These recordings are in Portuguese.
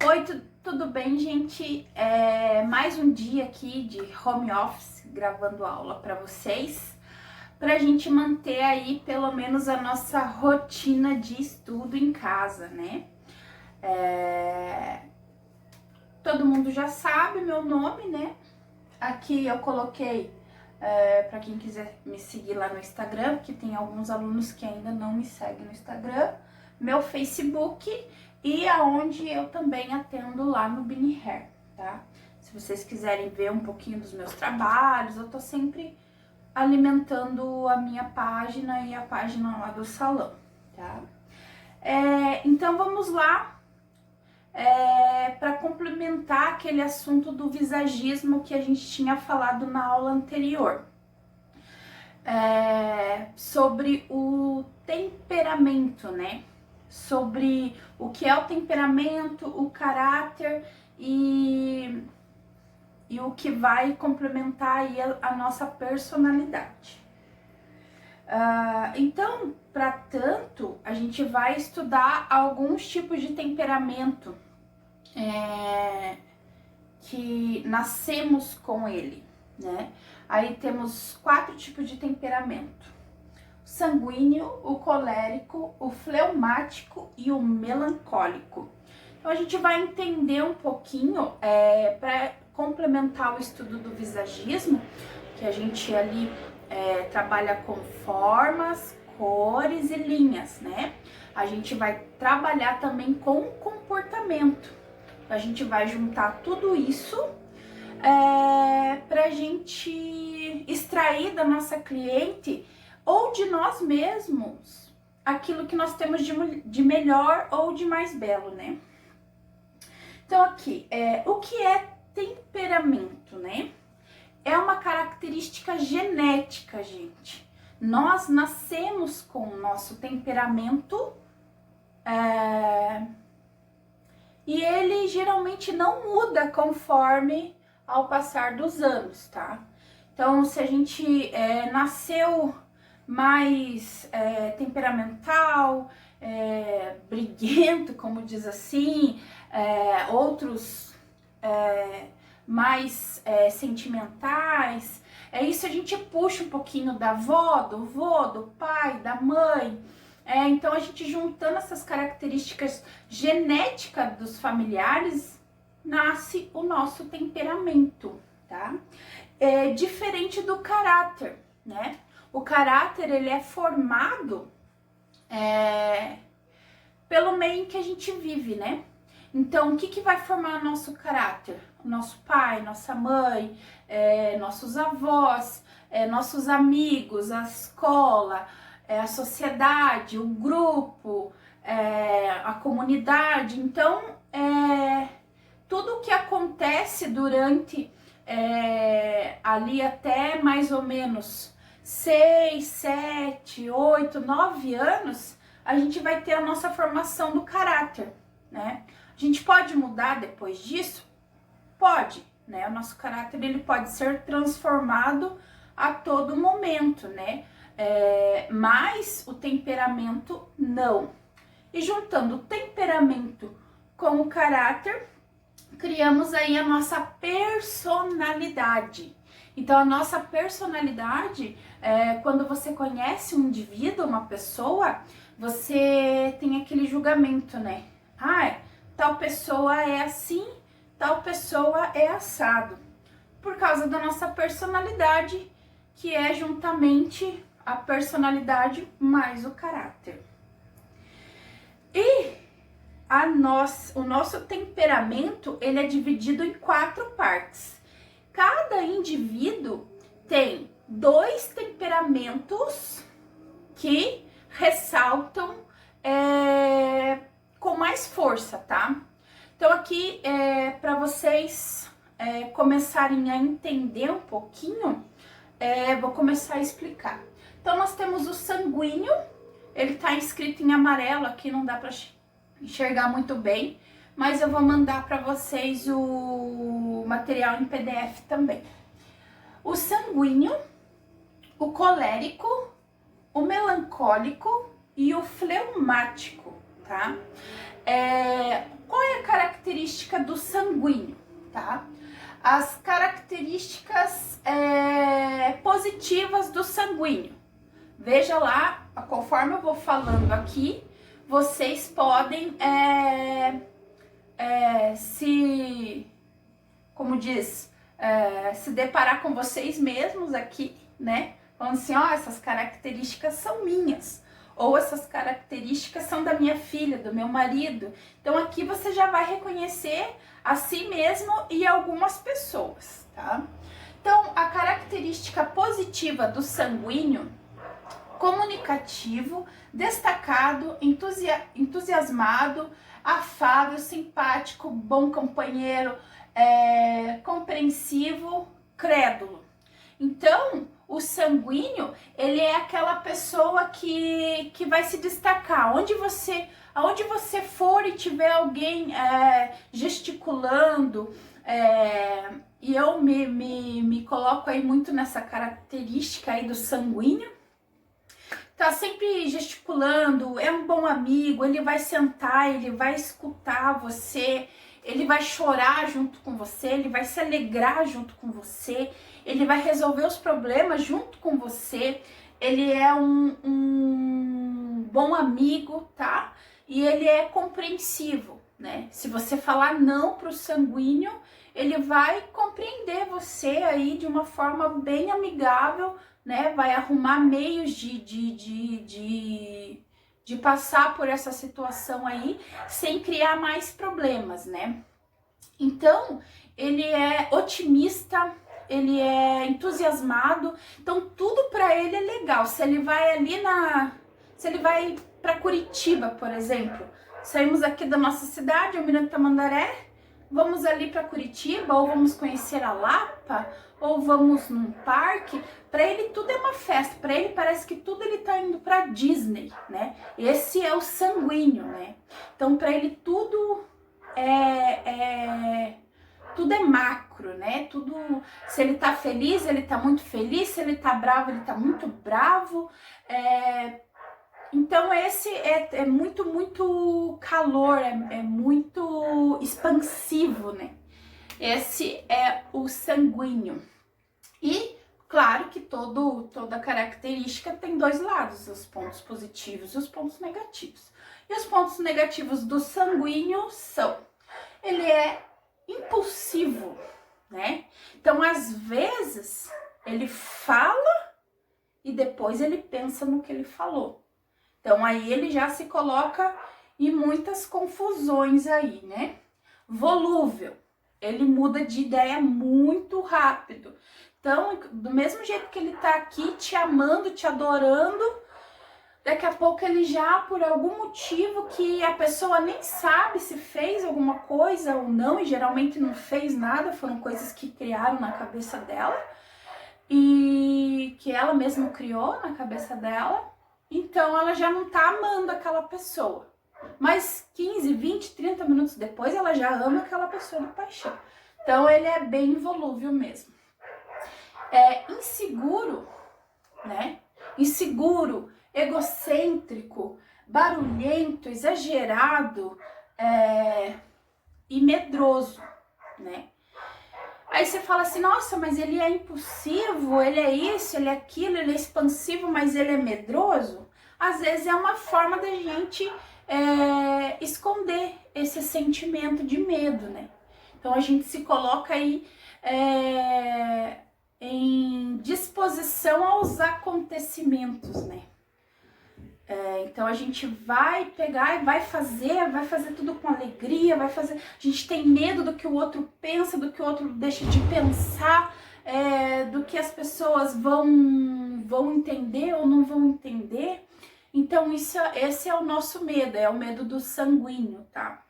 Oi, tudo bem, gente? Mais um dia aqui de home office, gravando aula para vocês, para a gente manter aí pelo menos a nossa rotina de estudo em casa, né? Todo mundo já sabe meu nome, né? Aqui eu coloquei para quem quiser me seguir lá no Instagram, porque tem alguns alunos que ainda não me seguem no Instagram, meu Facebook e aonde eu também atendo lá no Bini Hair, tá? Se vocês quiserem ver um pouquinho dos meus trabalhos, eu tô sempre alimentando a minha página e a página lá do salão, tá? Então vamos lá. Para complementar aquele assunto do visagismo que a gente tinha falado na aula anterior, sobre o temperamento, né? Sobre o que é o temperamento, o caráter e o que vai complementar aí a nossa personalidade. Então, para tanto, a gente vai estudar alguns tipos de temperamento que nascemos com ele, né? Aí temos 4 tipos de temperamento: o sanguíneo, o colérico, o fleumático e o melancólico. Então a gente vai entender um pouquinho para complementar o estudo do visagismo, que a gente ali trabalha com formas, cores e linhas, né? A gente vai trabalhar também com comportamento. A gente vai juntar tudo isso para a gente extrair da nossa cliente ou de nós mesmos aquilo que nós temos de melhor ou de mais belo, né? Então aqui, o que é temperamento, né? É uma característica genética, gente. Nós nascemos com o nosso temperamento e ele geralmente não muda conforme ao passar dos anos, tá? Então, se a gente nasceu mais temperamental, briguento, como diz assim, outros mais sentimentais, isso a gente puxa um pouquinho da avó, do vô, do pai, da mãe. Então a gente juntando essas características genéticas dos familiares, nasce o nosso temperamento, tá? Diferente do caráter, né? O caráter, ele é formado pelo meio em que a gente vive, né? Então, o que vai formar nosso caráter? O nosso pai, nossa mãe, nossos avós, nossos amigos, a escola, a sociedade, o grupo, a comunidade. Então, tudo o que acontece durante ali até mais ou menos 6, 7, 8, 9 anos, a gente vai ter a nossa formação do caráter, né? A gente pode mudar depois disso? Pode, né? O nosso caráter, ele pode ser transformado a todo momento, né? Mas o temperamento não. E juntando o temperamento com o caráter, criamos aí a nossa personalidade. Então, a nossa personalidade, quando você conhece um indivíduo, uma pessoa, você tem aquele julgamento, né? Tal pessoa é assim, tal pessoa é assado. Por causa da nossa personalidade, que é juntamente a personalidade mais o caráter. E o nosso temperamento, ele é dividido em 4 partes. Cada indivíduo tem 2 temperamentos que ressaltam com mais força, tá? Então aqui, para vocês começarem a entender um pouquinho, vou começar a explicar. Então nós temos o sanguíneo, ele tá escrito em amarelo, aqui não dá para enxergar muito bem, mas eu vou mandar para vocês o material em PDF também. O sanguíneo, o colérico, o melancólico e o fleumático, tá? Qual é a característica do sanguíneo, tá? As características positivas do sanguíneo. Veja lá, conforme eu vou falando aqui, vocês podem se deparar com vocês mesmos aqui, né? Falando assim, ó, essas características são minhas. Ou essas características são da minha filha, do meu marido. Então aqui você já vai reconhecer a si mesmo e algumas pessoas, tá? Então a característica positiva do sanguíneo: comunicativo, destacado, entusiasmado, afável, simpático, bom companheiro, compreensivo, crédulo. Então, o sanguíneo, ele é aquela pessoa que vai se destacar. Aonde você for e tiver alguém gesticulando, e eu me coloco aí muito nessa característica aí do sanguíneo, tá sempre gesticulando, é um bom amigo, ele vai sentar, ele vai escutar você, ele vai chorar junto com você, ele vai se alegrar junto com você, ele vai resolver os problemas junto com você, ele é um bom amigo, tá? E ele é compreensivo, né? Se você falar não pro sanguíneo, ele vai compreender você aí de uma forma bem amigável, né? Vai arrumar meios de passar por essa situação aí sem criar mais problemas, né? Então, ele é otimista, ele é entusiasmado, então tudo para ele é legal. Se ele vai para Curitiba, por exemplo, saímos aqui da nossa cidade, Almirante Tamandaré, vamos ali para Curitiba, ou vamos conhecer a Lapa, ou vamos num parque, para ele tudo é uma festa, para ele parece que tudo ele tá indo para Disney, né? Esse é o sanguíneo, né? Então para ele tudo tudo é macro, né? Tudo, se ele tá feliz, ele tá muito feliz, se ele tá bravo, ele tá muito bravo. Então esse é muito calor, é muito expansivo, né? Esse é o sanguíneo. E claro que toda característica tem dois lados, os pontos positivos e os pontos negativos. E os pontos negativos do sanguíneo são: ele é impulsivo, né? Então, às vezes, ele fala e depois ele pensa no que ele falou. Então, aí ele já se coloca em muitas confusões aí, né? Volúvel, ele muda de ideia muito rápido. Então, do mesmo jeito que ele tá aqui te amando, te adorando, daqui a pouco ele já, por algum motivo que a pessoa nem sabe se fez alguma coisa ou não, e geralmente não fez nada, foram coisas que criaram na cabeça dela, e que ela mesma criou na cabeça dela, então ela já não tá amando aquela pessoa. Mas 15, 20, 30 minutos depois ela já ama aquela pessoa de paixão. Então ele é bem volúvel mesmo. Inseguro, né? Inseguro, egocêntrico, barulhento, exagerado e medroso, né? Aí você fala assim, nossa, mas ele é impulsivo, ele é isso, ele é aquilo, ele é expansivo, mas ele é medroso. Às vezes é uma forma da gente esconder esse sentimento de medo, né? Então a gente se coloca aí em disposição aos acontecimentos, né? Então a gente vai pegar e vai fazer tudo com alegria, vai fazer. A gente tem medo do que o outro pensa, do que o outro deixa de pensar, do que as pessoas vão entender ou não vão entender. Então esse é o nosso medo, é o medo do sanguíneo, tá?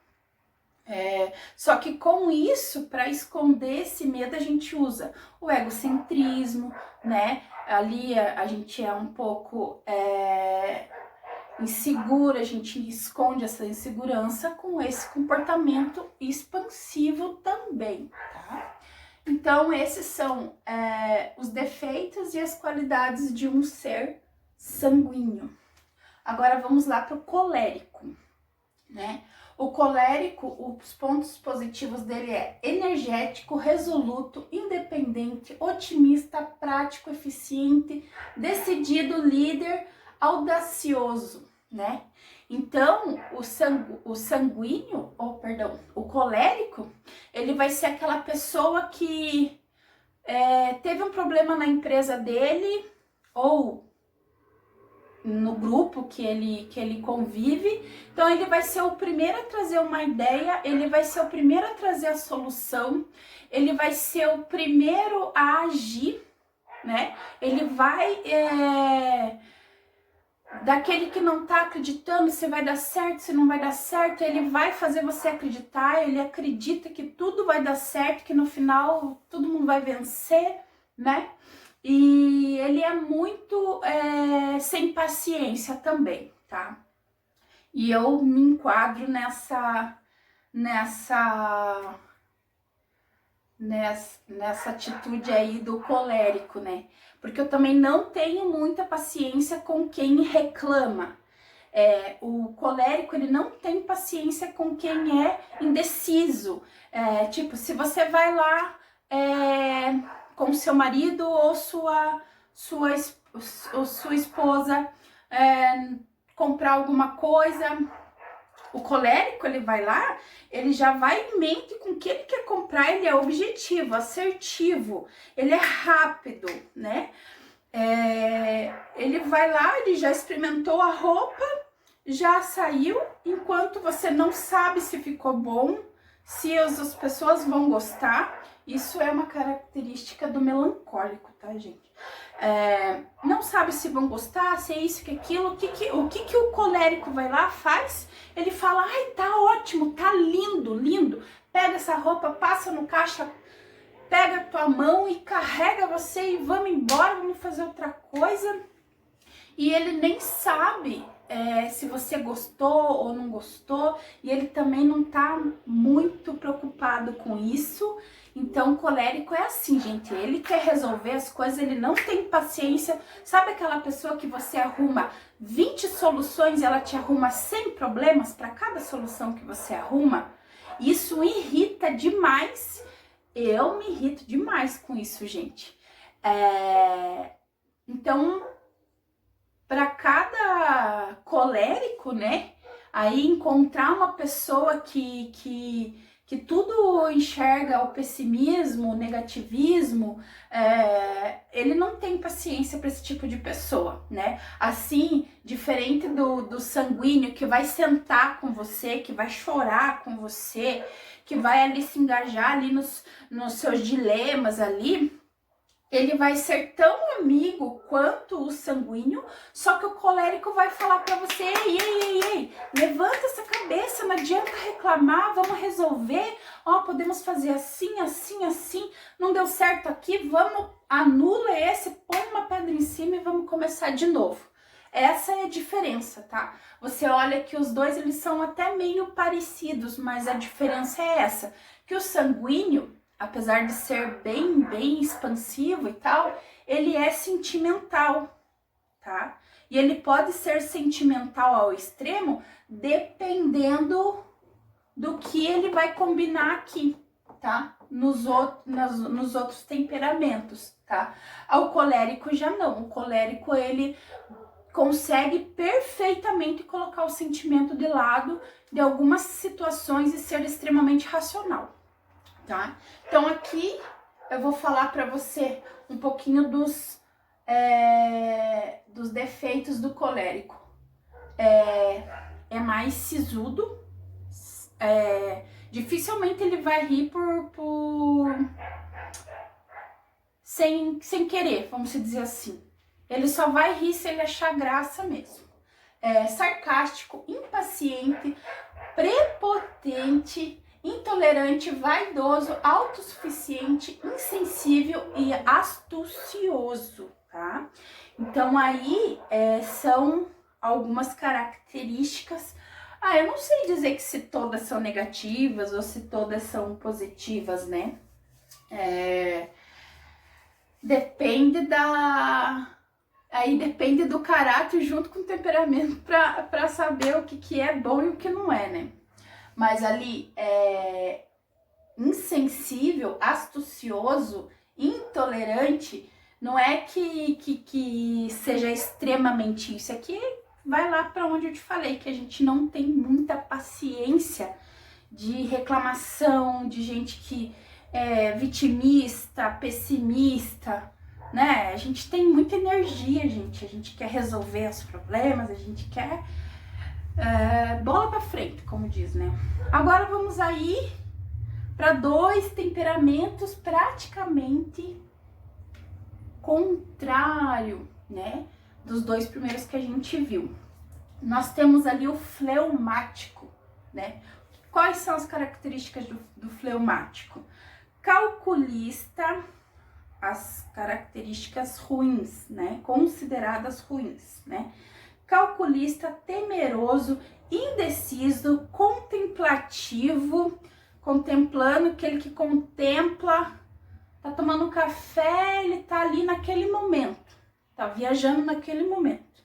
Só que com isso, para esconder esse medo, a gente usa o egocentrismo, né? Ali a gente é um pouco insegura, a gente esconde essa insegurança com esse comportamento expansivo também, tá? Então, esses são os defeitos e as qualidades de um ser sanguíneo. Agora vamos lá para o colérico, né? O colérico, os pontos positivos dele é energético, resoluto, independente, otimista, prático, eficiente, decidido, líder, audacioso, né? Então, o sanguíneo, o colérico, ele vai ser aquela pessoa que teve um problema na empresa dele ou no grupo que ele convive, então ele vai ser o primeiro a trazer uma ideia, ele vai ser o primeiro a trazer a solução, ele vai ser o primeiro a agir, né? Ele vai daquele que não tá acreditando se vai dar certo, se não vai dar certo, ele vai fazer você acreditar, ele acredita que tudo vai dar certo, que no final todo mundo vai vencer, né? E ele é muito sem paciência também, tá? E eu me enquadro nessa atitude aí do colérico, né? Porque eu também não tenho muita paciência com quem reclama. O colérico, ele não tem paciência com quem é indeciso. Tipo, se você vai lá com seu marido ou sua esposa comprar alguma coisa, o colérico, ele vai lá, ele já vai em mente com o que ele quer comprar, ele é objetivo, assertivo, ele é rápido, né? Ele vai lá, ele já experimentou a roupa, já saiu, enquanto você não sabe se ficou bom, se as pessoas vão gostar. Isso é uma característica do melancólico, tá, gente? Não sabe se vão gostar, se é isso, que aquilo. O que o colérico vai lá, faz? Ele fala, ai, tá ótimo, tá lindo, lindo. Pega essa roupa, passa no caixa, pega a tua mão e carrega você e vamos embora, vamos fazer outra coisa. E ele nem sabe se você gostou ou não gostou, e ele também não tá muito preocupado com isso. Então, o colérico é assim, gente, ele quer resolver as coisas, ele não tem paciência. Sabe aquela pessoa que você arruma 20 soluções e ela te arruma 100 problemas para cada solução que você arruma? Isso irrita demais. Eu me irrito demais com isso, gente. Então, para cada colérico, né, aí encontrar uma pessoa que tudo enxerga o pessimismo, o negativismo, ele não tem paciência para esse tipo de pessoa, né? Assim, diferente do sanguíneo, que vai sentar com você, que vai chorar com você, que vai ali se engajar ali nos seus dilemas ali, ele vai ser tão amigo quanto o sanguíneo, só que o colérico vai falar para você, ei, levanta essa cabeça, não adianta reclamar, vamos resolver, podemos fazer assim, assim, assim, não deu certo aqui, vamos, anula esse, põe uma pedra em cima e vamos começar de novo. Essa é a diferença, tá? Você olha que os dois, eles são até meio parecidos, mas a diferença é essa, que o sanguíneo, apesar de ser bem expansivo e tal, ele é sentimental, tá? E ele pode ser sentimental ao extremo, dependendo do que ele vai combinar aqui, tá? Nos outros temperamentos, tá? Ao colérico já não. O colérico, ele consegue perfeitamente colocar o sentimento de lado de algumas situações e ser extremamente racional. Tá? Então aqui eu vou falar para você um pouquinho dos defeitos do colérico. É mais sisudo, dificilmente ele vai rir sem querer, vamos dizer assim. Ele só vai rir se ele achar graça mesmo. Sarcástico, impaciente, prepotente, intolerante, vaidoso, autossuficiente, insensível e astucioso, tá? Então aí são algumas características. Eu não sei dizer que se todas são negativas ou se todas são positivas, né? Depende depende do caráter junto com o temperamento para saber o que é bom e o que não é, né? mas ali é insensível, astucioso, intolerante, não é que seja extremamente isso. Aqui vai lá para onde eu te falei, que a gente não tem muita paciência de reclamação, de gente que é vitimista, pessimista, né? A gente tem muita energia, gente. A gente quer resolver os problemas, a gente quer bola pra frente, como diz, né? Agora vamos aí para dois temperamentos praticamente contrário, né? Dos dois primeiros que a gente viu. Nós temos ali o fleumático, né? Quais são as características do fleumático? Calculista, as características ruins, né? Consideradas ruins, né? Calculista, temeroso, indeciso, contemplativo, contemplando, aquele que contempla, tá tomando um café, ele tá ali naquele momento, tá viajando naquele momento.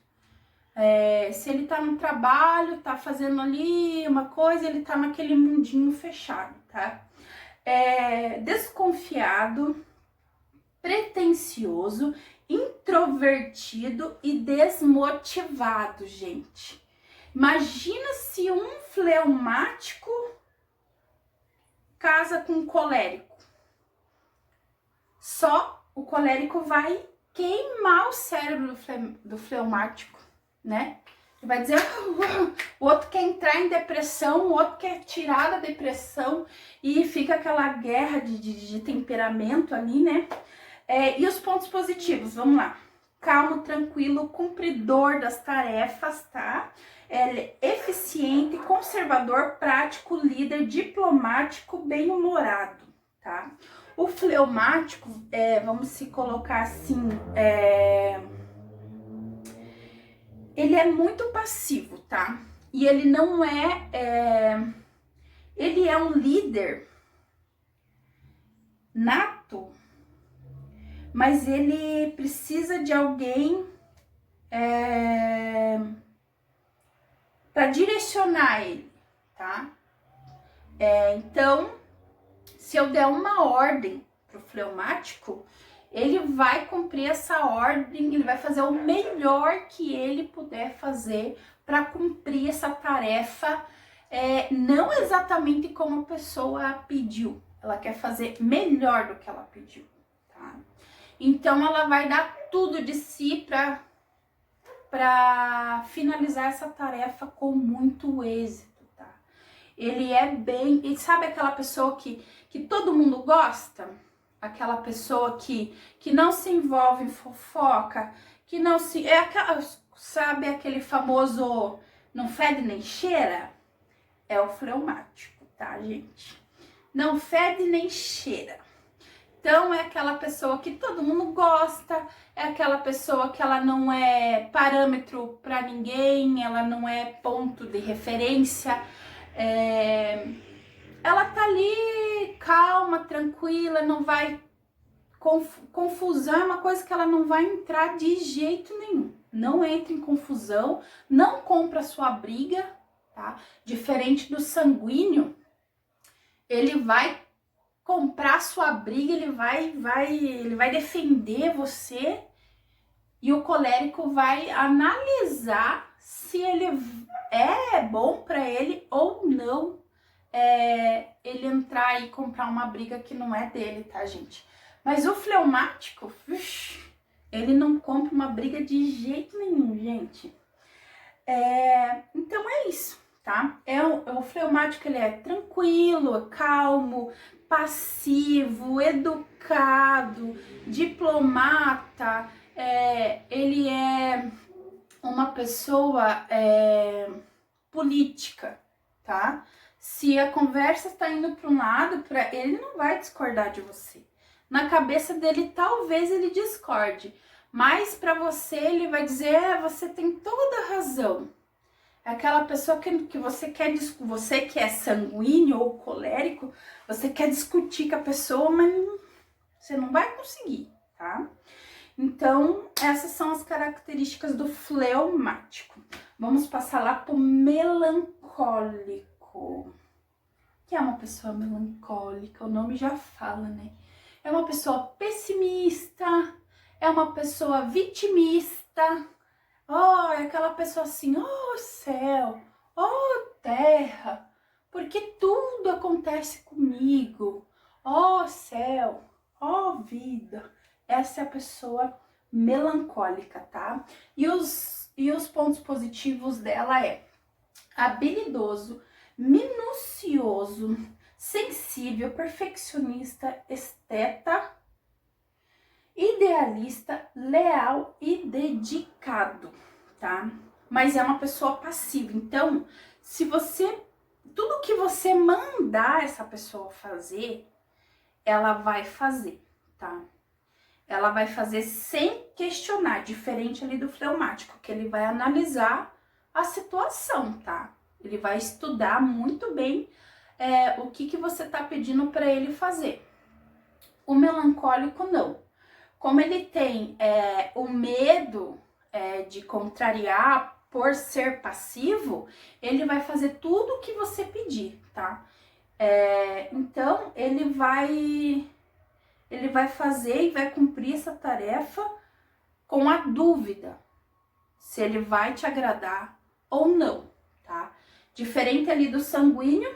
Se ele tá no trabalho, tá fazendo ali uma coisa, ele tá naquele mundinho fechado, tá? Desconfiado, pretensioso, introvertido e desmotivado, gente. Imagina se um fleumático casa com um colérico. Só o colérico vai queimar o cérebro do fleumático, né? Ele vai dizer, o outro quer entrar em depressão, o outro quer tirar da depressão e fica aquela guerra de temperamento ali, né? E os pontos positivos, vamos lá. Calmo, tranquilo, cumpridor das tarefas, tá? Eficiente, conservador, prático, líder, diplomático, bem-humorado, tá? O fleumático, vamos se colocar assim, ele é muito passivo, tá? E ele não ele é um líder nato, mas ele precisa de alguém para direcionar ele, tá? Então, se eu der uma ordem pro fleumático, ele vai cumprir essa ordem, ele vai fazer o melhor que ele puder fazer para cumprir essa tarefa, não exatamente como a pessoa pediu, ela quer fazer melhor do que ela pediu, tá? Então ela vai dar tudo de si para finalizar essa tarefa com muito êxito, tá? Ele e sabe aquela pessoa que todo mundo gosta? Aquela pessoa que não se envolve em fofoca, que não se... sabe aquele famoso não fede nem cheira? É o fleumático, tá, gente? Não fede nem cheira. Então, é aquela pessoa que todo mundo gosta, é aquela pessoa que ela não é parâmetro para ninguém, ela não é ponto de referência, ela tá ali calma, tranquila, não vai... Confusão é uma coisa que ela não vai entrar de jeito nenhum. Não entra em confusão, não compra sua briga, tá? Diferente do sanguíneo, ele vai comprar sua briga, ele vai defender você, e o colérico vai analisar se ele é bom para ele ou não ele entrar e comprar uma briga que não é dele, tá, gente? Mas o fleumático, ele não compra uma briga de jeito nenhum, gente. Então é isso, tá? O fleumático, ele é tranquilo, calmo, passivo, educado, diplomata, ele é uma pessoa política, tá? Se a conversa está indo para um lado, ele não vai discordar de você. Na cabeça dele, talvez ele discorde, mas para você, ele vai dizer, você tem toda a razão. É aquela pessoa que você que é sanguíneo ou colérico, você quer discutir com a pessoa, mas você não vai conseguir, tá? Então, essas são as características do fleumático. Vamos passar lá pro melancólico. que é uma pessoa melancólica? O nome já fala, né? É uma pessoa pessimista, é uma pessoa vitimista. Oh, é aquela pessoa assim, oh céu, oh terra, porque tudo acontece comigo. Oh céu, oh vida. Essa é a pessoa melancólica, tá? E os pontos positivos dela é habilidoso, minucioso, sensível, perfeccionista, esteta, idealista, leal e dedicado, tá? Mas é uma pessoa passiva. Então, se você tudo que você mandar essa pessoa fazer, ela vai fazer, tá? Ela vai fazer sem questionar, diferente ali do fleumático, que ele vai analisar a situação, tá? Ele vai estudar muito bem o que você tá pedindo para ele fazer. O melancólico não. Como ele tem o medo de contrariar por ser passivo, ele vai fazer tudo o que você pedir, tá? Então, ele vai fazer e vai cumprir essa tarefa com a dúvida se ele vai te agradar ou não, tá? Diferente ali do sanguíneo,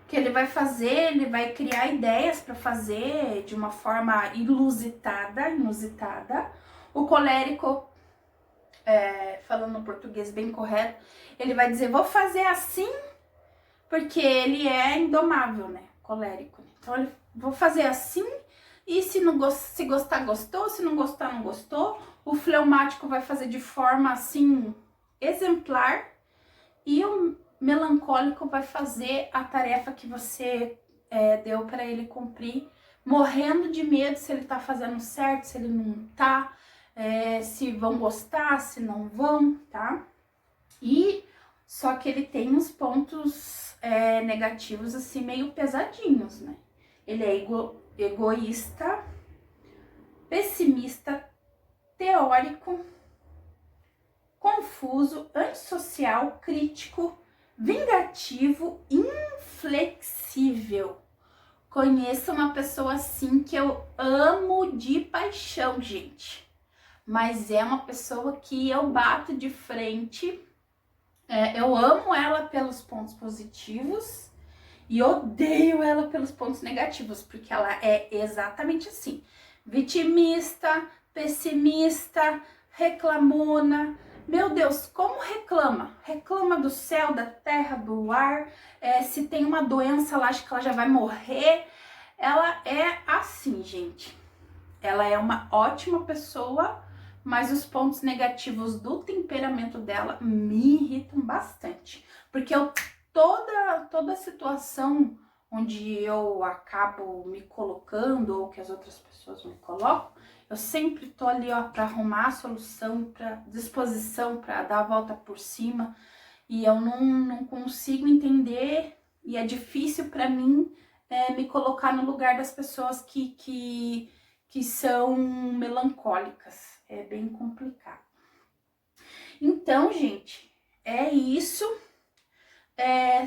que ele vai fazer, ele vai criar ideias para fazer de uma forma inusitada. O colérico, falando português bem correto, ele vai dizer, vou fazer assim, porque ele é indomável, né? Colérico. Então, vou fazer assim, e se gostar, gostou, se não gostar, não gostou. O fleumático vai fazer de forma, assim, exemplar, e o melancólico vai fazer a tarefa que você deu para ele cumprir, morrendo de medo se ele tá fazendo certo, se ele não tá, se vão gostar, se não vão, tá? E só que ele tem uns pontos negativos, assim, meio pesadinhos, né? Ele é egoísta, pessimista, teórico, confuso, antissocial, crítico, vingativo, inflexível. Conheço uma pessoa assim que eu amo de paixão, gente. Mas é uma pessoa que eu bato de frente. Eu amo ela pelos pontos positivos e odeio ela pelos pontos negativos, porque ela é exatamente assim. Vitimista, pessimista, reclamona. Meu Deus, como reclama? Reclama do céu, da terra, do ar. Se tem uma doença, ela acha que ela já vai morrer. Ela é assim, gente. Ela é uma ótima pessoa, mas os pontos negativos do temperamento dela me irritam bastante. Porque toda situação onde eu acabo me colocando ou que as outras pessoas me colocam, eu sempre tô ali, ó, para arrumar a solução, para disposição, para dar a volta por cima, e eu não consigo entender, e é difícil para mim me colocar no lugar das pessoas que são melancólicas. É bem complicado. Então, gente, é isso.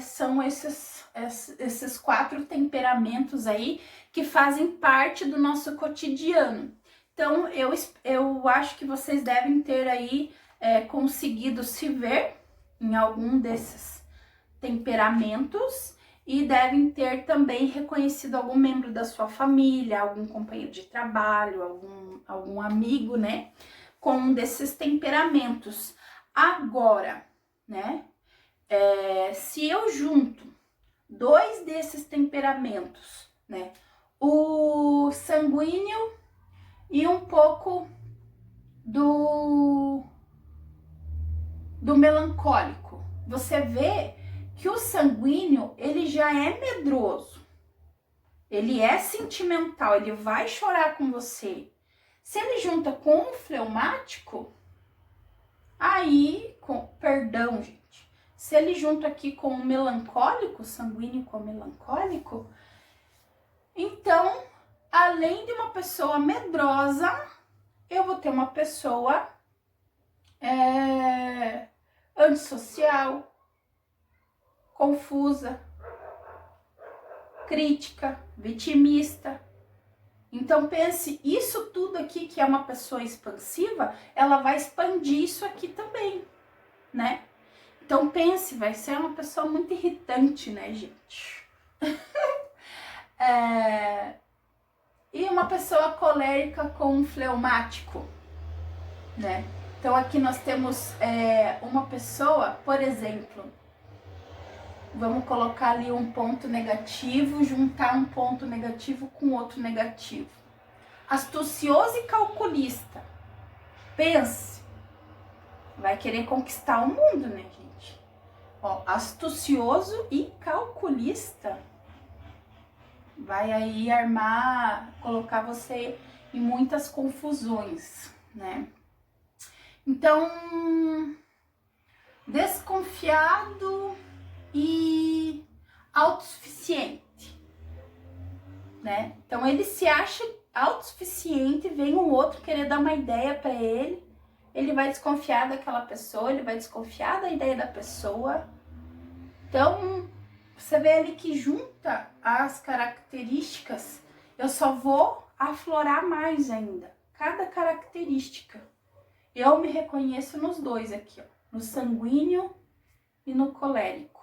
São esses 4 temperamentos aí que fazem parte do nosso cotidiano. Então, eu acho que vocês devem ter aí conseguido se ver em algum desses temperamentos e devem ter também reconhecido algum membro da sua família, algum companheiro de trabalho, algum amigo, né, com um desses temperamentos. Agora, né, se eu junto 2 desses temperamentos, né, o sanguíneo e um pouco do melancólico, você vê que o sanguíneo, ele já é medroso, ele é sentimental, ele vai chorar com você. Se ele junta com o fleumático, aí, perdão, gente, se ele junta aqui com o melancólico, sanguíneo com o melancólico, então, além de uma pessoa medrosa, eu vou ter uma pessoa antissocial, confusa, crítica, vitimista. Então pense, isso tudo aqui que é uma pessoa expansiva, ela vai expandir isso aqui também, né? Então pense, vai ser uma pessoa muito irritante, né, gente? E uma pessoa colérica com um fleumático, né? Então aqui nós temos uma pessoa, por exemplo, vamos colocar ali um ponto negativo, juntar um ponto negativo com outro negativo. Astucioso e calculista. Pense, vai querer conquistar o mundo, né, gente? Ó, astucioso e calculista. Vai aí armar, colocar você em muitas confusões, né? Então, desconfiado e autossuficiente, né? Então ele se acha autossuficiente, vem um outro querer dar uma ideia para ele vai desconfiar daquela pessoa, ele vai desconfiar da ideia da pessoa. Então, você vê ali que junta as características, eu só vou aflorar mais ainda, cada característica. Eu me reconheço nos dois aqui, ó, no sanguíneo e no colérico,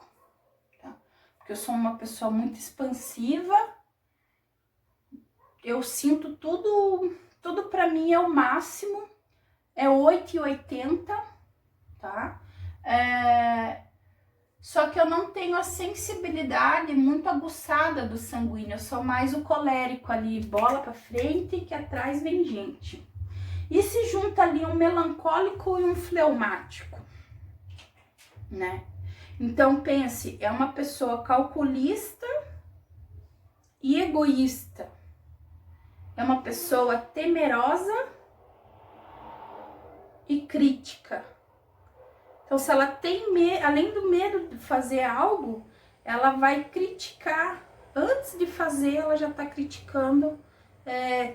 tá? Porque eu sou uma pessoa muito expansiva, eu sinto tudo pra mim é o máximo, é 8,80, tá? Só que eu não tenho a sensibilidade muito aguçada do sanguíneo, eu sou mais o colérico ali, bola pra frente e que atrás vem gente. E se junta ali um melancólico e um fleumático, né? Então pense, é uma pessoa calculista e egoísta. É uma pessoa temerosa e crítica. Então se ela tem medo, além do medo de fazer algo, ela vai criticar. Antes de fazer, ela já tá criticando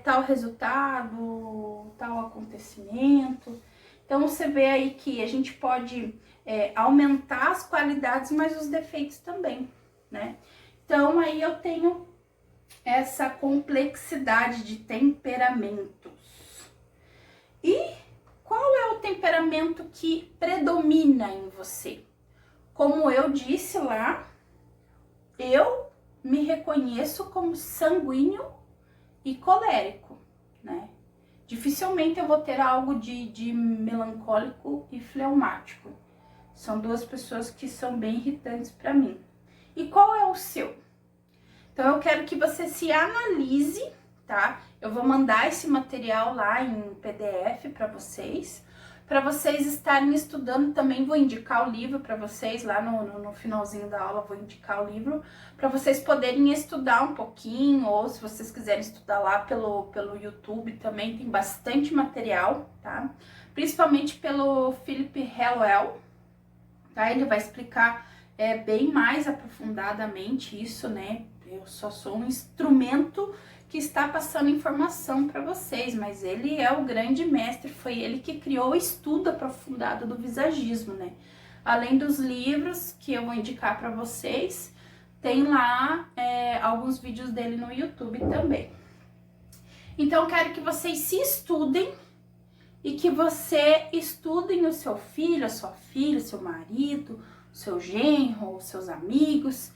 tal resultado, tal acontecimento. Então você vê aí que a gente pode aumentar as qualidades, mas os defeitos também, né? Então aí eu tenho essa complexidade de temperamentos. E qual é o temperamento que predomina em você? Como eu disse lá, eu me reconheço como sanguíneo e colérico, né? Dificilmente eu vou ter algo de melancólico e fleumático. São duas pessoas que são bem irritantes para mim. E qual é o seu? Então eu quero que você se analise, tá? Eu vou mandar esse material lá em PDF para vocês estarem estudando. Também vou indicar o livro para vocês, lá no finalzinho da aula vou indicar o livro, para vocês poderem estudar um pouquinho, ou se vocês quiserem estudar lá pelo YouTube também, tem bastante material, tá? Principalmente pelo Philip Hallwell, tá? Ele vai explicar bem mais aprofundadamente isso, né? Eu só sou um instrumento que está passando informação para vocês, mas ele é o grande mestre, foi ele que criou o estudo aprofundado do visagismo, né? Além dos livros que eu vou indicar para vocês, tem lá alguns vídeos dele no YouTube também. Então eu quero que vocês se estudem e que você estudem o seu filho, a sua filha, o seu marido, o seu genro, os seus amigos.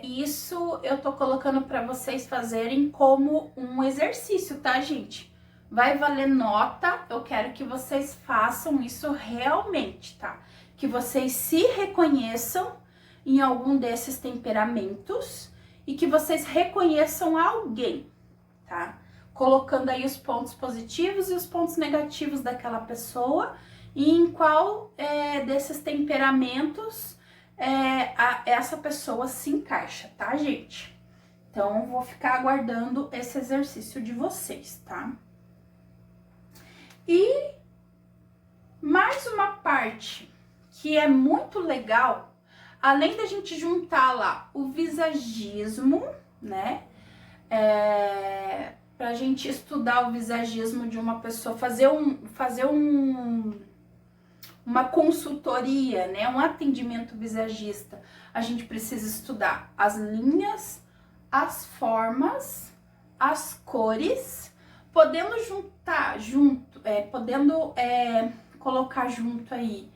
Isso eu tô colocando para vocês fazerem como um exercício, tá, gente? Vai valer nota, eu quero que vocês façam isso realmente, tá? Que vocês se reconheçam em algum desses temperamentos e que vocês reconheçam alguém, tá? Colocando aí os pontos positivos e os pontos negativos daquela pessoa e em qual desses temperamentos essa pessoa se encaixa, tá, gente? Então, vou ficar aguardando esse exercício de vocês, tá? E mais uma parte que é muito legal, além da gente juntar lá o visagismo, né? Pra gente estudar o visagismo de uma pessoa, fazer uma consultoria, né, um atendimento visagista, a gente precisa estudar as linhas, as formas, as cores, podendo juntar junto, colocar junto aí,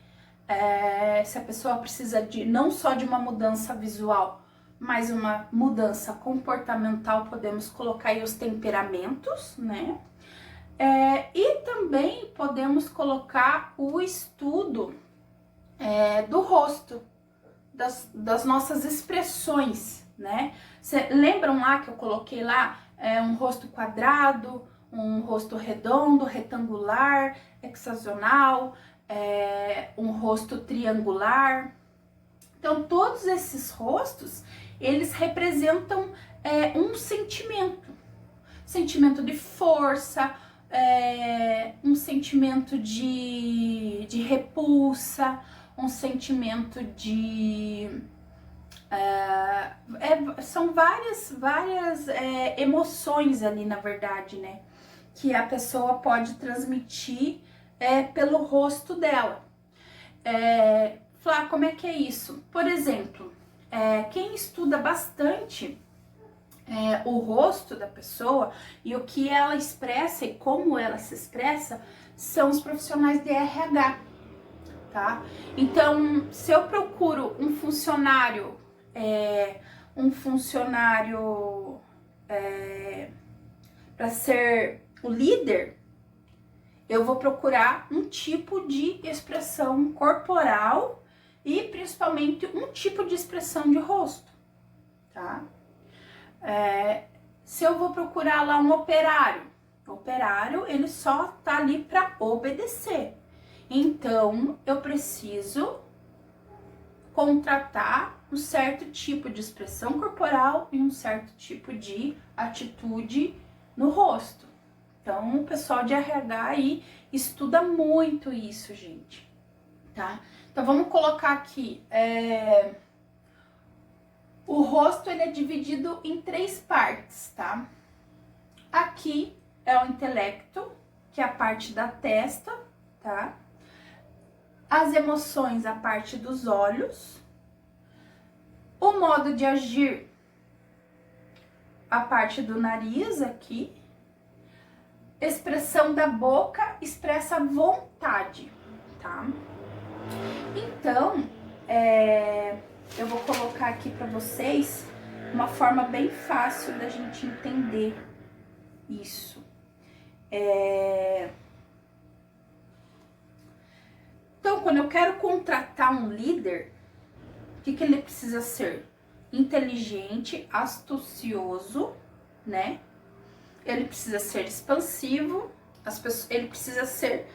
se a pessoa precisa de não só de uma mudança visual, mas uma mudança comportamental, podemos colocar aí os temperamentos, né? E também podemos colocar o estudo do rosto, das nossas expressões, né? Cê lembram lá que eu coloquei lá um rosto quadrado, um rosto redondo, retangular, hexagonal, um rosto triangular. Então, todos esses rostos, eles representam um sentimento de força, um sentimento de repulsa, um sentimento de... são várias emoções ali, na verdade, né? Que a pessoa pode transmitir pelo rosto dela. Flá, como é que é isso? Por exemplo, quem estuda bastante o rosto da pessoa e o que ela expressa e como ela se expressa são os profissionais de RH, tá? Então, se eu procuro um funcionário para ser o líder, eu vou procurar um tipo de expressão corporal e principalmente um tipo de expressão de rosto, tá? Se eu vou procurar lá um operário, ele só tá ali para obedecer. Então, eu preciso contratar um certo tipo de expressão corporal e um certo tipo de atitude no rosto. Então, o pessoal de RH aí estuda muito isso, gente, tá? Então, vamos colocar aqui, o rosto ele é dividido em 3 partes, tá? Aqui é o intelecto, que é a parte da testa, tá? As emoções, a parte dos olhos. O modo de agir, a parte do nariz aqui. Expressão da boca expressa vontade, tá? Então, eu vou colocar aqui para vocês uma forma bem fácil da gente entender isso. Então, quando eu quero contratar um líder, o que ele precisa ser? Inteligente, astucioso, né? Ele precisa ser expansivo, ele precisa ser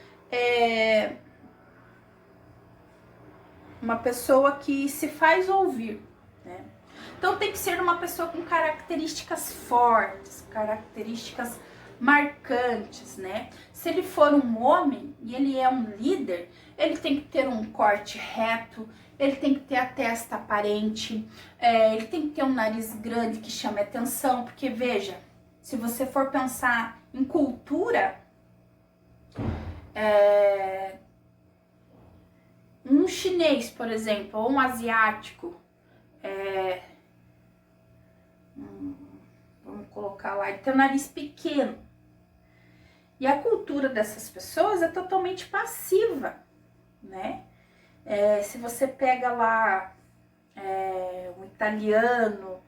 uma pessoa que se faz ouvir, né? Então tem que ser uma pessoa com características fortes, características marcantes, né? Se ele for um homem e ele é um líder, ele tem que ter um corte reto, ele tem que ter a testa aparente, ele tem que ter um nariz grande que chame atenção, porque veja, se você for pensar em cultura, um chinês, por exemplo, ou um asiático, vamos colocar lá, ele tem um nariz pequeno. E a cultura dessas pessoas é totalmente passiva, né? Se você pega lá um italiano,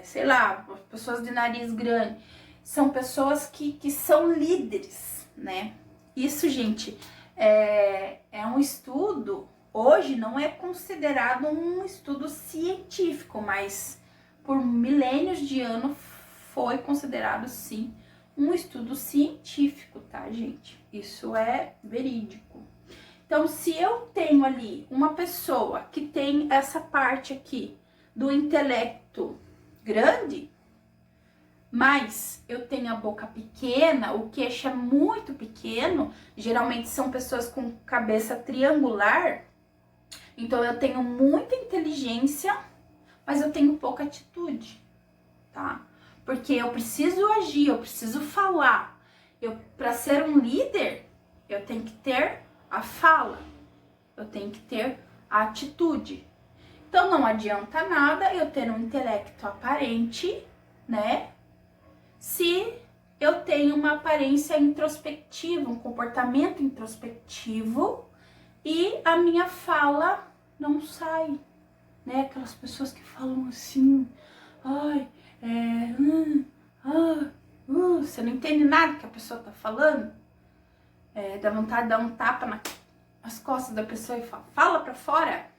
sei lá, pessoas de nariz grande, são pessoas que são líderes, né? Isso, gente, é um estudo, hoje não é considerado um estudo científico, mas por milênios de anos foi considerado, sim, um estudo científico, tá, gente? Isso é verídico. Então, se eu tenho ali uma pessoa que tem essa parte aqui do intelecto grande, mas eu tenho a boca pequena, o queixo é muito pequeno, geralmente são pessoas com cabeça triangular, então eu tenho muita inteligência, mas eu tenho pouca atitude, tá? Porque eu preciso agir, eu preciso falar. Para ser um líder, eu tenho que ter a fala, eu tenho que ter a atitude. Então não adianta nada eu ter um intelecto aparente, né? Se eu tenho uma aparência introspectiva, um comportamento introspectivo e a minha fala não sai, né? Aquelas pessoas que falam assim, ai, você não entende nada que a pessoa tá falando, dá vontade de dar um tapa nas costas da pessoa e fala pra fora.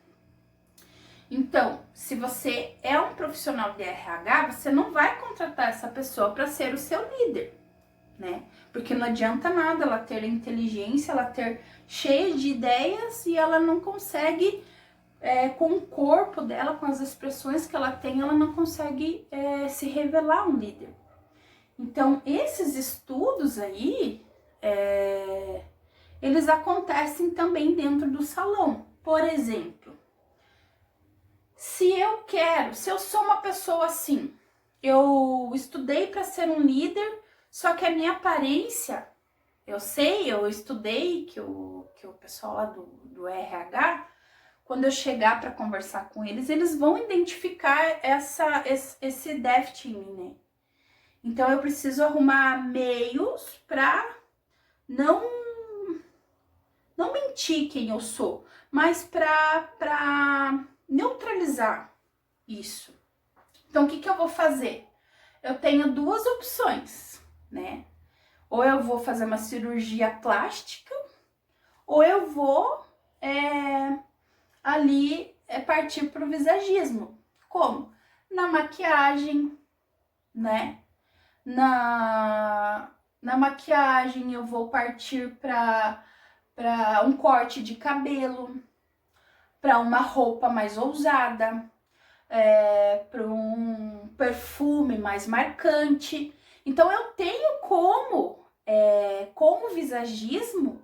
Então, se você é um profissional de RH, você não vai contratar essa pessoa para ser o seu líder, né? Porque não adianta nada ela ter inteligência, ela ter cheia de ideias e ela não consegue, com o corpo dela, com as expressões que ela tem, ela não consegue se revelar um líder. Então, esses estudos aí, eles acontecem também dentro do salão. Por exemplo, se eu sou uma pessoa assim, eu estudei para ser um líder, só que a minha aparência, eu estudei que o pessoal lá do RH, quando eu chegar para conversar com eles, eles vão identificar esse déficit em mim, né? Então eu preciso arrumar meios para não mentir quem eu sou, mas para neutralizar isso. Então, o que eu vou fazer? Eu tenho duas opções, né? Ou eu vou fazer uma cirurgia plástica, ou eu vou partir para o visagismo. Como? Na maquiagem, né? Na maquiagem eu vou partir para um corte de cabelo, para uma roupa mais ousada, para um perfume mais marcante. Então eu tenho como, com o visagismo,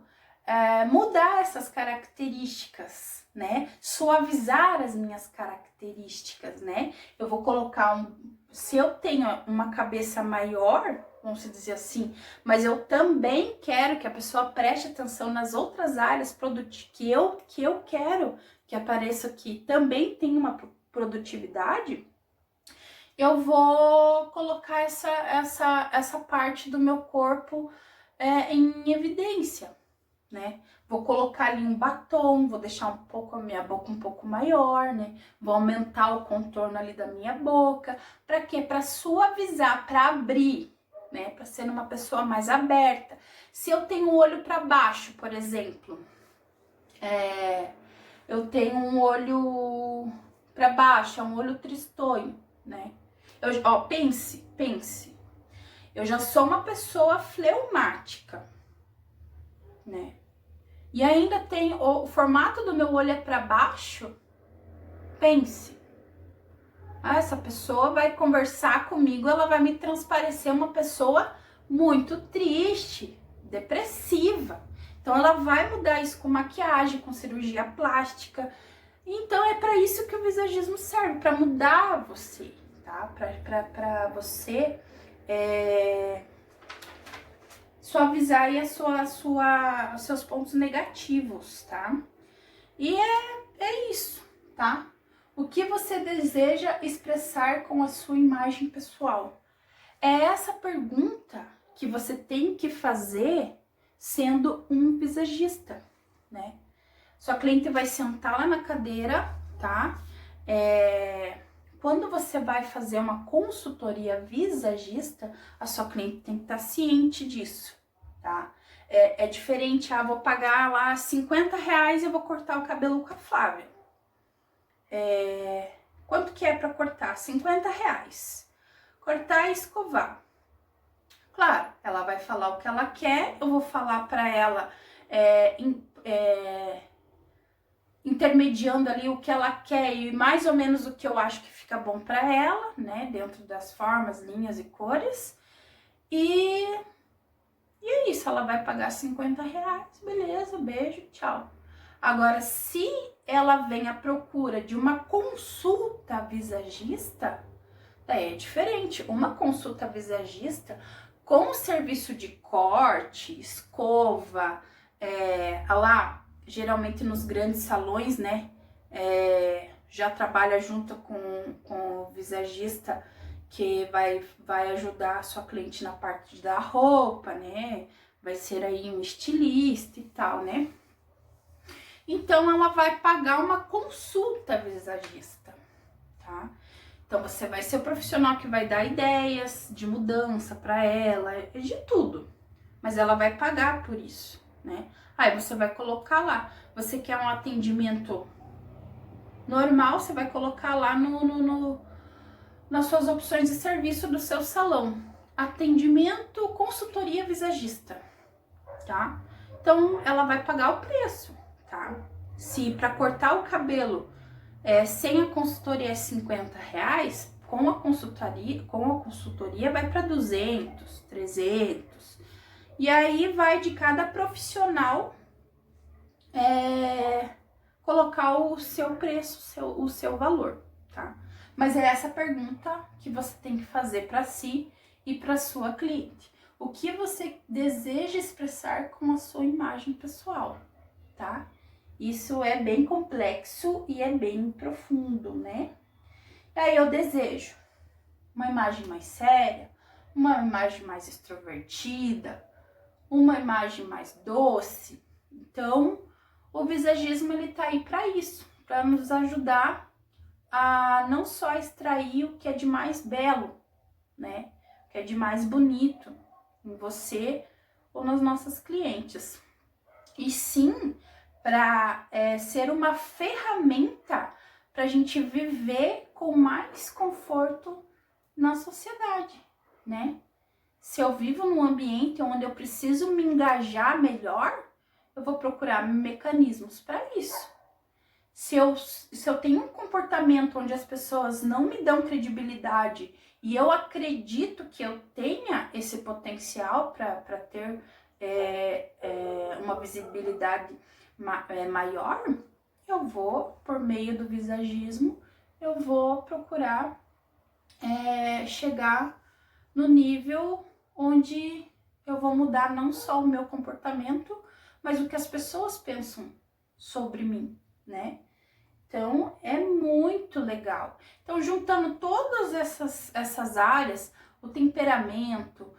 mudar essas características, né? Suavizar as minhas características, né? Eu vou colocar se eu tenho uma cabeça maior, vamos dizer assim, mas eu também quero que a pessoa preste atenção nas outras áreas que eu quero que apareça, que também tem uma produtividade, eu vou colocar essa parte do meu corpo em evidência, né? Vou colocar ali um batom, vou deixar um pouco a minha boca um pouco maior, né? Vou aumentar o contorno ali da minha boca. Para quê? Para suavizar, para abrir, né? Para ser uma pessoa mais aberta. Se eu tenho o olho para baixo, por exemplo, eu tenho um olho para baixo, é um olho tristonho, né? Pense. Eu já sou uma pessoa fleumática, né? E ainda tem o formato do meu olho é para baixo. Pense. Essa pessoa vai conversar comigo, ela vai me transparecer uma pessoa muito triste, depressiva. Então ela vai mudar isso com maquiagem, com cirurgia plástica. Então é para isso que o visagismo serve, para mudar você, tá? Para você suavizar aí os seus pontos negativos, tá? E é isso, tá? O que você deseja expressar com a sua imagem pessoal? É essa pergunta que você tem que fazer sendo um visagista, né? Sua cliente vai sentar lá na cadeira, tá? Quando você vai fazer uma consultoria visagista, a sua cliente tem que estar ciente disso, tá? É diferente, vou pagar lá R$50 e eu vou cortar o cabelo com a Flávia. Quanto que é para cortar? R$50. Cortar e escovar. Claro, ela vai falar o que ela quer, eu vou falar para ela intermediando ali o que ela quer e mais ou menos o que eu acho que fica bom para ela, né? Dentro das formas, linhas e cores. E é isso, ela vai pagar R$50, beleza, beijo, tchau. Agora, se ela vem à procura de uma consulta visagista, daí é diferente. Uma consulta visagista com serviço de corte, escova, lá, geralmente nos grandes salões, né? já trabalha junto com o visagista que vai ajudar a sua cliente na parte da roupa, né? Vai ser aí um estilista e tal, né? Então, ela vai pagar uma consulta visagista, tá? Então, você vai ser o profissional que vai dar ideias de mudança para ela, de tudo. Mas ela vai pagar por isso, né? Aí você vai colocar lá. Você quer um atendimento normal, você vai colocar lá nas suas opções de serviço do seu salão. Atendimento, consultoria visagista, tá? Então, ela vai pagar o preço, tá? Se para cortar o cabelo sem a consultoria é R$50, com a consultoria vai para 200, 300. E aí vai de cada profissional colocar o seu preço, o seu valor, tá? Mas é essa pergunta que você tem que fazer para si e para sua cliente. O que você deseja expressar com a sua imagem pessoal, tá? Isso é bem complexo e é bem profundo, né? E aí eu desejo uma imagem mais séria, uma imagem mais extrovertida, uma imagem mais doce. Então, o visagismo ele tá aí para isso, para nos ajudar a não só extrair o que é de mais belo, né? O que é de mais bonito em você ou nas nossas clientes. E sim, para ser uma ferramenta para a gente viver com mais conforto na sociedade, né? Se eu vivo num ambiente onde eu preciso me engajar melhor, eu vou procurar mecanismos para isso. Se eu tenho um comportamento onde as pessoas não me dão credibilidade e eu acredito que eu tenha esse potencial para ter uma visibilidade maior, eu vou, por meio do visagismo, eu vou procurar chegar no nível onde eu vou mudar não só o meu comportamento, mas o que as pessoas pensam sobre mim, né? Então, é muito legal. Então, juntando todas essas áreas, o temperamento,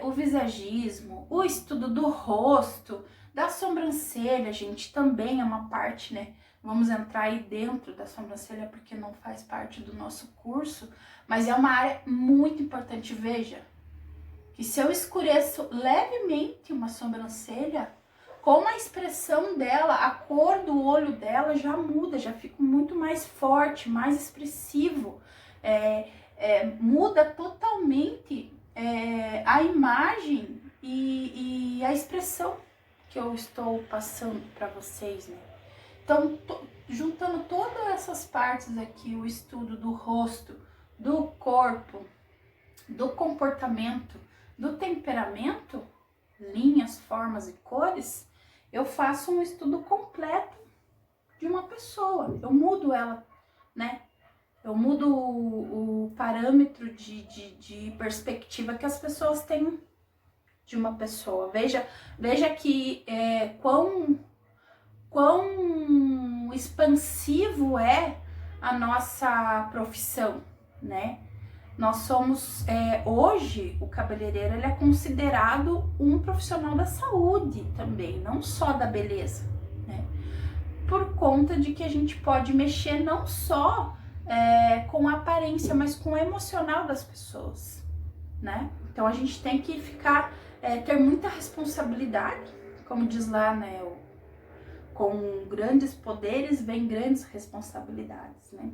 o visagismo, o estudo do rosto, da sobrancelha, gente, também é uma parte, né? Vamos entrar aí dentro da sobrancelha, porque não faz parte do nosso curso, mas é uma área muito importante. Veja, que se eu escureço levemente uma sobrancelha, com a expressão dela, a cor do olho dela já muda, já fica muito mais forte, mais expressivo. Muda totalmente a imagem e a expressão que eu estou passando para vocês, né? Então, juntando todas essas partes aqui, o estudo do rosto, do corpo, do comportamento, do temperamento, linhas, formas e cores, eu faço um estudo completo de uma pessoa. Eu mudo ela, né? Eu mudo o parâmetro de perspectiva que as pessoas têm de uma pessoa. Veja que quão expansivo é a nossa profissão, né? Nós somos, hoje, o cabeleireiro ele é considerado um profissional da saúde também, não só da beleza, né? Por conta de que a gente pode mexer não só com a aparência, mas com o emocional das pessoas, né? Então a gente tem que ter muita responsabilidade, como diz lá, né? Com grandes poderes vem grandes responsabilidades, né?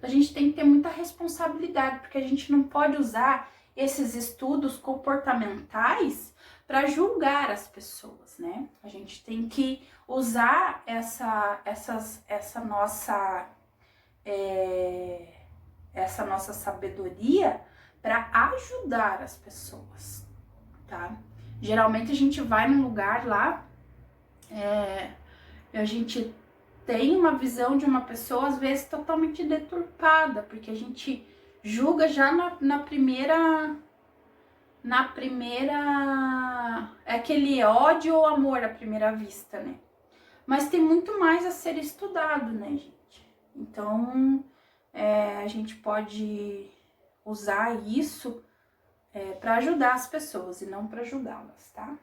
A gente tem que ter muita responsabilidade, porque a gente não pode usar esses estudos comportamentais para julgar as pessoas, né? A gente tem que usar essa nossa sabedoria para ajudar as pessoas, tá? Geralmente a gente vai num lugar lá, a gente tem uma visão de uma pessoa, às vezes, totalmente deturpada, porque a gente julga já na primeira... É aquele ódio ou amor à primeira vista, né? Mas tem muito mais a ser estudado, né, gente? Então, a gente pode usar isso para ajudar as pessoas e não para julgá-las, tá?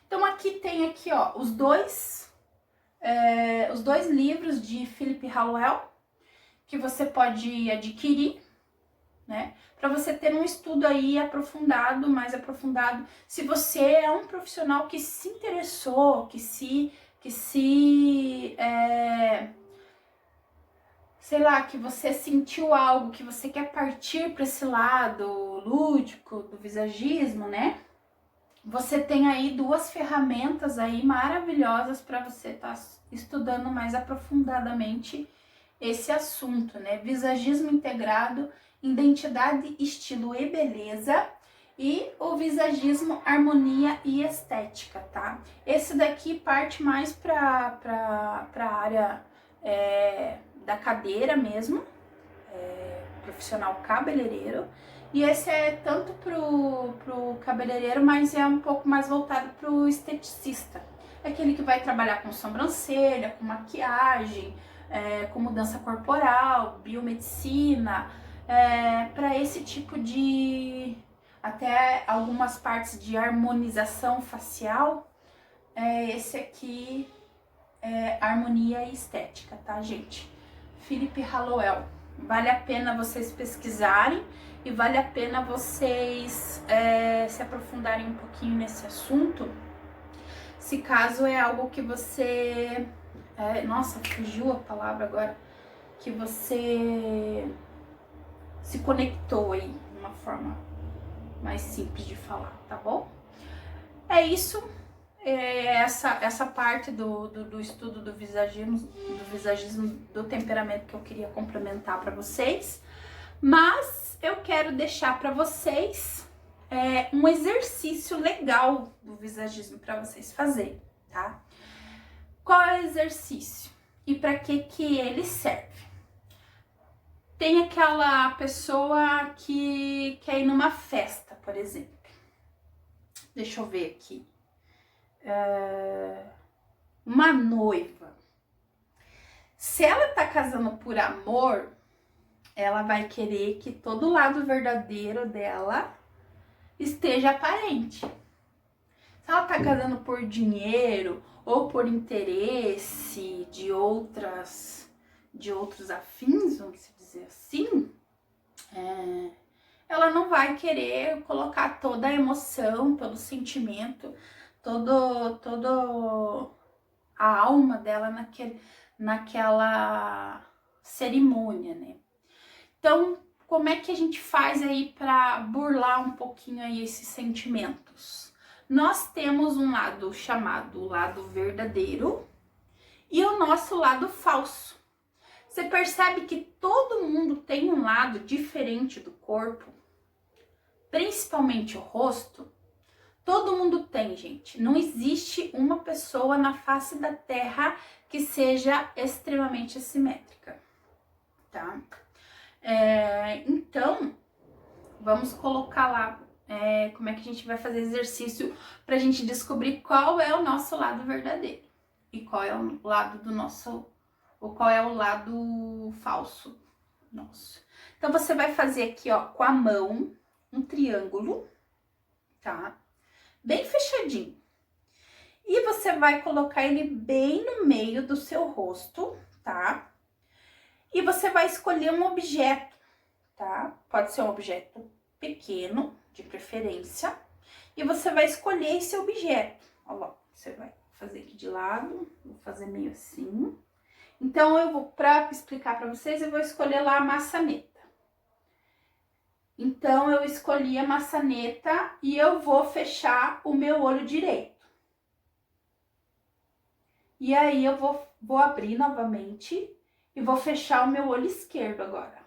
Então, aqui tem aqui, ó, os dois livros de Philip Hallowell, que você pode adquirir, né? Para você ter um estudo aí aprofundado, mais aprofundado. Se você é um profissional que se interessou, sei lá, que você sentiu algo, que você quer partir para esse lado lúdico do visagismo, né? Você tem aí duas ferramentas aí maravilhosas para você estar estudando mais aprofundadamente esse assunto, né? Visagismo integrado, identidade, estilo e beleza, e o visagismo, harmonia e estética, tá? Esse daqui parte mais para a área da cadeira mesmo, profissional cabeleireiro, e esse é tanto pro cabeleireiro, mas é um pouco mais voltado pro esteticista. É aquele que vai trabalhar com sobrancelha, com maquiagem, com mudança corporal, biomedicina, para esse tipo de... até algumas partes de harmonização facial. Esse aqui é harmonia e estética, tá, gente? Philip Hallowell. Vale a pena vocês pesquisarem e vale a pena vocês se aprofundarem um pouquinho nesse assunto, se caso é algo que você... nossa, fugiu a palavra agora. Que você se conectou aí de uma forma mais simples de falar, tá bom? É isso. Essa parte do estudo do visagismo do temperamento que eu queria complementar para vocês, mas eu quero deixar para vocês um exercício legal do visagismo para vocês fazerem, tá? Qual é o exercício e para que ele serve? Tem aquela pessoa que quer ir numa festa, por exemplo. Deixa eu ver aqui. Uma noiva. Se ela tá casando por amor, ela vai querer que todo lado verdadeiro dela esteja aparente. Se ela tá casando por dinheiro ou por interesse de outros afins, vamos dizer assim, ela não vai querer colocar toda a emoção, todo o sentimento, toda a alma dela naquela cerimônia, né? Então, como é que a gente faz aí para burlar um pouquinho aí esses sentimentos? Nós temos um lado chamado lado verdadeiro e o nosso lado falso. Você percebe que todo mundo tem um lado diferente do corpo, principalmente o rosto. Todo mundo tem, gente. Não existe uma pessoa na face da Terra que seja extremamente assimétrica, tá? Então, vamos colocar lá como é que a gente vai fazer exercício pra gente descobrir qual é o nosso lado verdadeiro e qual é o lado do nosso, ou qual é o lado falso nosso. Então, você vai fazer aqui, ó, com a mão, um triângulo, tá? Bem fechadinho. E você vai colocar ele bem no meio do seu rosto, tá? E você vai escolher um objeto, tá? Pode ser um objeto pequeno, de preferência. E você vai escolher esse objeto. Olha lá, você vai fazer aqui de lado, vou fazer meio assim. Então, eu vou, para explicar para vocês, eu vou escolher lá a maçaneta. Então, eu escolhi a maçaneta e eu vou fechar o meu olho direito. E aí, eu vou abrir novamente e vou fechar o meu olho esquerdo agora.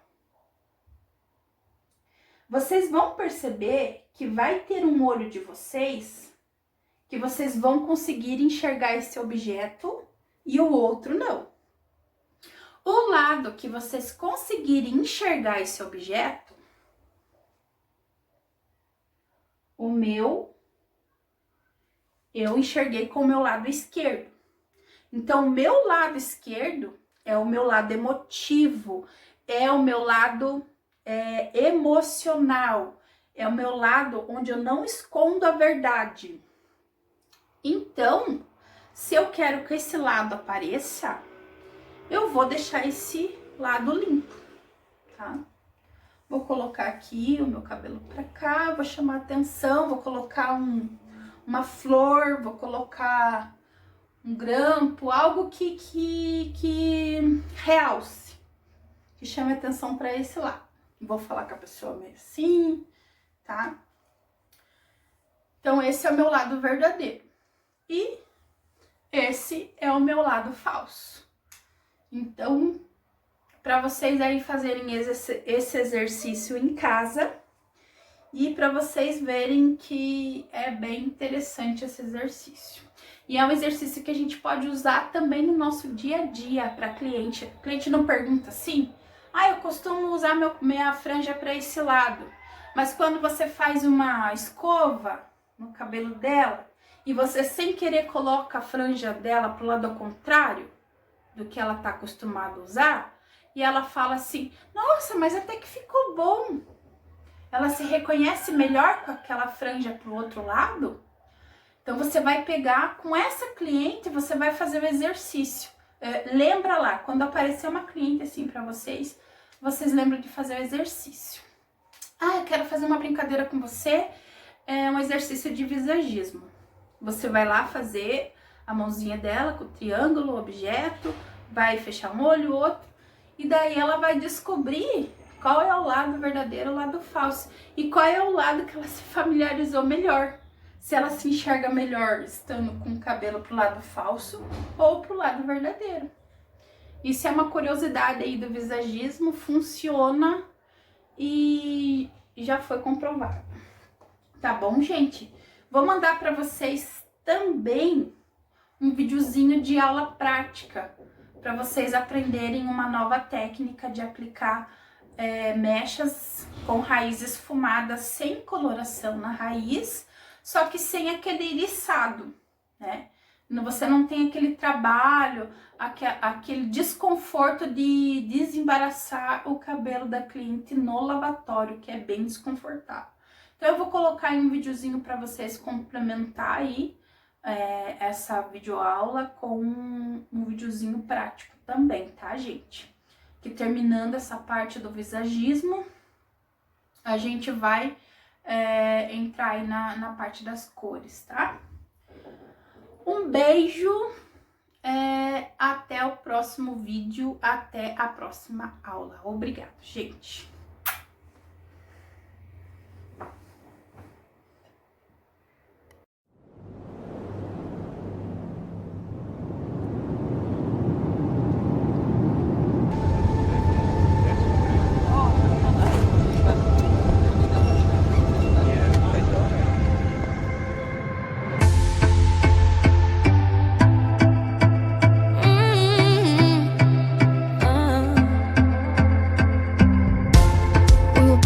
Vocês vão perceber que vai ter um olho de vocês que vocês vão conseguir enxergar esse objeto e o outro não. O lado que vocês conseguirem enxergar esse objeto, eu enxerguei com o meu lado esquerdo. Então, o meu lado esquerdo é o meu lado emotivo, é o meu lado emocional, é o meu lado onde eu não escondo a verdade. Então, se eu quero que esse lado apareça, eu vou deixar esse lado limpo, tá? Vou colocar aqui o meu cabelo pra cá, vou chamar atenção, vou colocar uma flor, vou colocar um grampo, algo que realce, que chame atenção para esse lado. Vou falar com a pessoa meio assim, tá? Então, esse é o meu lado verdadeiro. E esse é o meu lado falso. Então, para vocês aí fazerem esse exercício em casa e para vocês verem que é bem interessante esse exercício. E é um exercício que a gente pode usar também no nosso dia a dia para cliente. O cliente não pergunta assim: eu costumo usar minha franja para esse lado. Mas quando você faz uma escova no cabelo dela e você sem querer coloca a franja dela pro lado ao contrário do que ela tá acostumada a usar, e ela fala assim: nossa, mas até que ficou bom. Ela se reconhece melhor com aquela franja pro outro lado. Então você vai pegar com essa cliente, você vai fazer o exercício. Lembra lá, quando aparecer uma cliente assim pra vocês, vocês lembram de fazer o exercício. Eu quero fazer uma brincadeira com você, um exercício de visagismo. Você vai lá fazer a mãozinha dela com o triângulo, o objeto, vai fechar um olho, o outro, e daí ela vai descobrir qual é o lado verdadeiro, o lado falso, e qual é o lado que ela se familiarizou melhor. Se ela se enxerga melhor estando com o cabelo pro lado falso ou pro lado verdadeiro. Isso é uma curiosidade aí do visagismo, funciona e já foi comprovado. Tá bom, gente? Vou mandar para vocês também um videozinho de aula prática para vocês aprenderem uma nova técnica de aplicar mechas com raiz esfumada sem coloração na raiz, só que sem aquele iriçado, né? Você não tem aquele trabalho, aquele desconforto de desembaraçar o cabelo da cliente no lavatório, que é bem desconfortável. Então eu vou colocar aí um videozinho para vocês complementar aí essa videoaula com um videozinho prático também, tá, gente? Que terminando essa parte do visagismo, a gente vai entrar aí na parte das cores, tá? Um beijo, até o próximo vídeo, até a próxima aula. Obrigada, gente! Full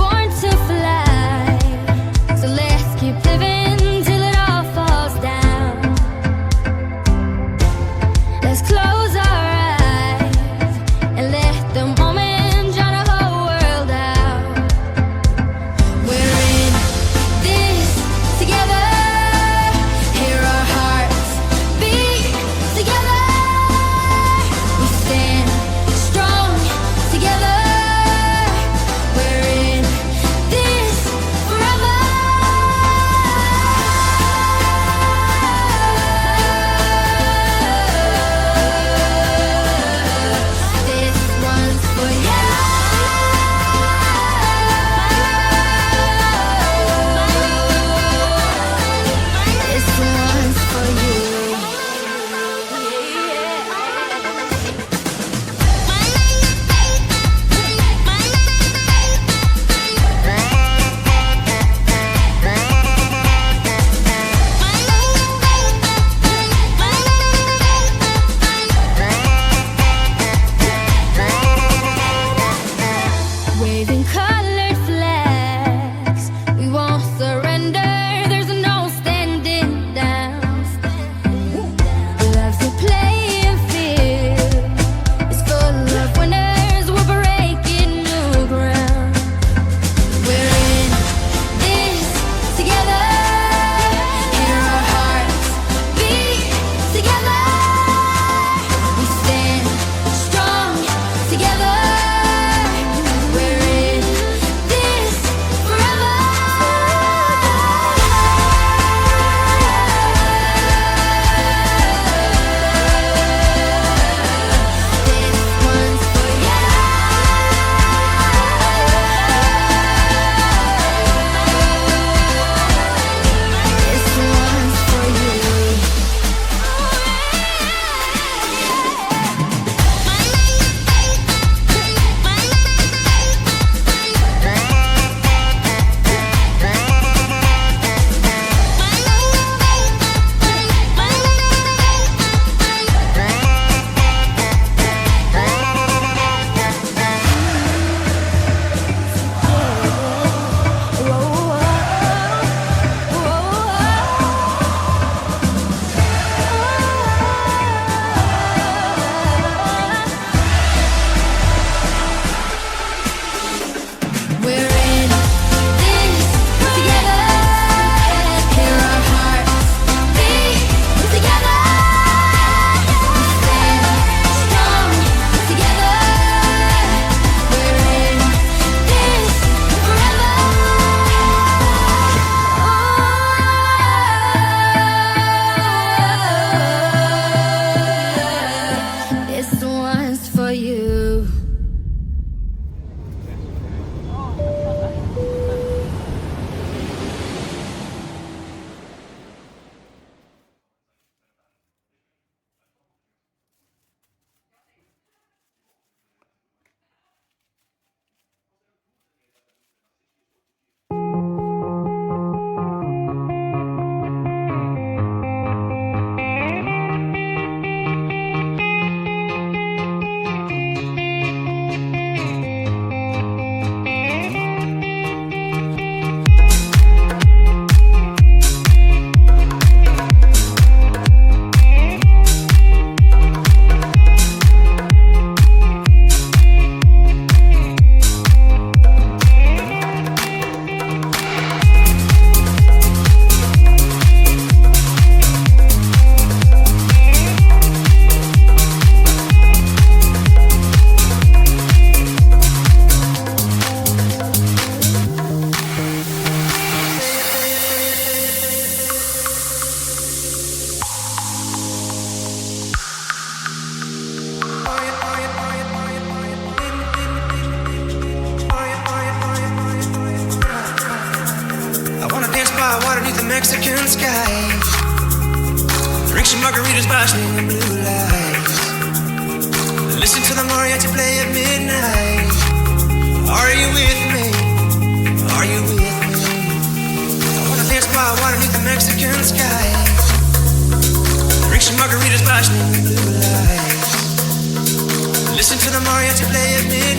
Mexican skies. Drink some margaritas by swinging blue lights. Listen to the mariachi play at midnight. Are you with me? Are you with me? I wanna dance by water beneath the Mexican skies. Drink some margaritas by swinging blue lights. Listen to the mariachi play at midnight.